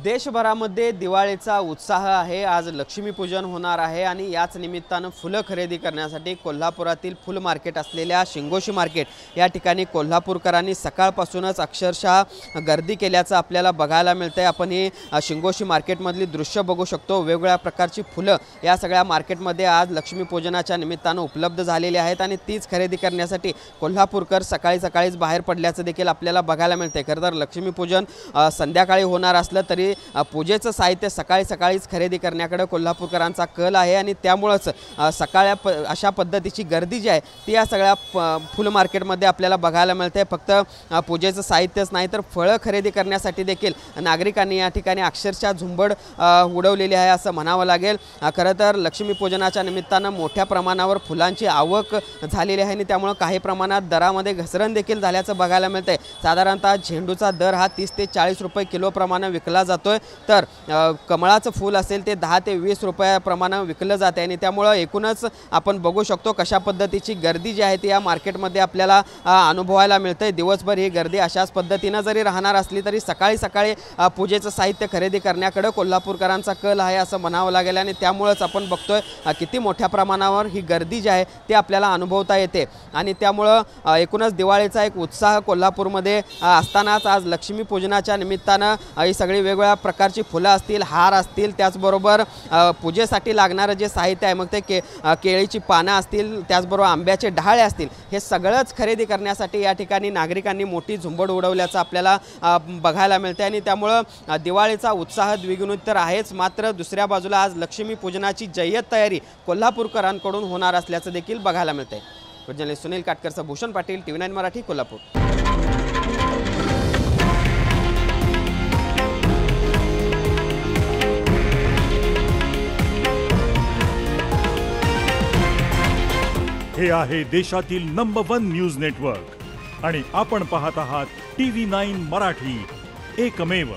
देशभरामध्ये दिवाळीचा उत्साह आहे। आज लक्ष्मीपूजन होणार आहे आणि याच निमित्ताने फुलं खरेदी करण्यासाठी कोल्हापुरातील फुल मार्केट असलेल्या शिंगोशी मार्केट या ठिकाणी कोल्हापूरकरांनी सकाळपासूनच अक्षरशः गर्दी केल्याचं आपल्याला बघायला मिळतंय। आपण ही शिंगोशी मार्केटमधली दृश्य बघू शकतो। वेगवेगळ्या प्रकारची फुलं या सगळ्या मार्केटमध्ये आज लक्ष्मीपूजनाच्या निमित्ताने उपलब्ध झालेली आहेत आणि तीच खरेदी करण्यासाठी कोल्हापूरकर सकाळीच बाहेर पडल्याचं देखील आपल्याला बघायला मिळतंय। खरं तर लक्ष्मीपूजन संध्याकाळी होणार असलं तरी पूजेचं साहित्य सकाळीच खरेदी करण्याकडे कोल्हापूरकरांचा कल आहे आणि त्यामुळेच अशा पद्धतीची गर्दी जी आहे ती या सगळ्या फुल मार्केटमध्ये आपल्याला बघायला मिळते। फक्त पूजेचं साहित्यच नाही तर फळं खरेदी करण्यासाठी देखील नागरिकांनी या ठिकाणी अक्षरशः झुंबड उडवलेली आहे असं म्हणावं लागेल। खरं तर लक्ष्मीपूजनाच्या निमित्तानं मोठ्या प्रमाणावर फुलांची आवक झालेली आहे आणि त्यामुळे काही प्रमाणात दरामध्ये घसरण देखील झाल्याचं बघायला मिळतंय। साधारणतः झेंडूचा दर हा 30 ते 40 रुपये किलो प्रमाणे विकला जातोय, तर कमळाचं फूल असेल ते 10 ते 20 रुपयाप्रमाणे विकलं जाते आणि त्यामुळे एकूणच आपण बघू शकतो कशा पद्धतीची गर्दी जी आहे ती या मार्केटमध्ये आपल्याला अनुभवायला मिळते। दिवसभर ही गर्दी अशाच पद्धतीने जरी राहणार असली तरी सकाळी पूजेचं साहित्य खरेदी करण्याकडे कोल्हापूरकरांचा कल आहे असं म्हणावं लागेल आणि त्यामुळेच आपण बघतोय किती मोठ्या प्रमाणावर ही गर्दी जी आहे ती आपल्याला अनुभवता येते आणि त्यामुळे एकूणच दिवाळीचा एक उत्साह कोल्हापूरमध्ये असतानाच आज लक्ष्मीपूजनाच्या निमित्तानं ही सगळी वेगवेगळ्या प्रकारची फुलं असतील, हार असतील, त्याचबरोबर पूजेसाठी लागणारं जे साहित्य आहे मग ते केळीची पानं असतील, त्याचबरोबर आंब्याचे डहाळे असतील, हे सगळंच खरेदी करण्यासाठी या ठिकाणी नागरिकांनी मोठी झुंबड उडवल्याचं आपल्याला बघायला मिळते आणि त्यामुळं दिवाळीचा उत्साह द्विगुणित तर आहेच, मात्र दुसऱ्या बाजूला आज लक्ष्मीपूजनाची जय्यत तयारी कोल्हापूरकरांकडून होणार असल्याचं देखील बघायला मिळते। जर्नलिस्ट सुनील काटकरचा भूषण पाटील, TV9 मराठी, कोल्हापूर। हे आहे देशातील नंबर 1 न्यूज नेटवर्क आणि आपण पाहत आहात TV9 मराठी, एकमेव।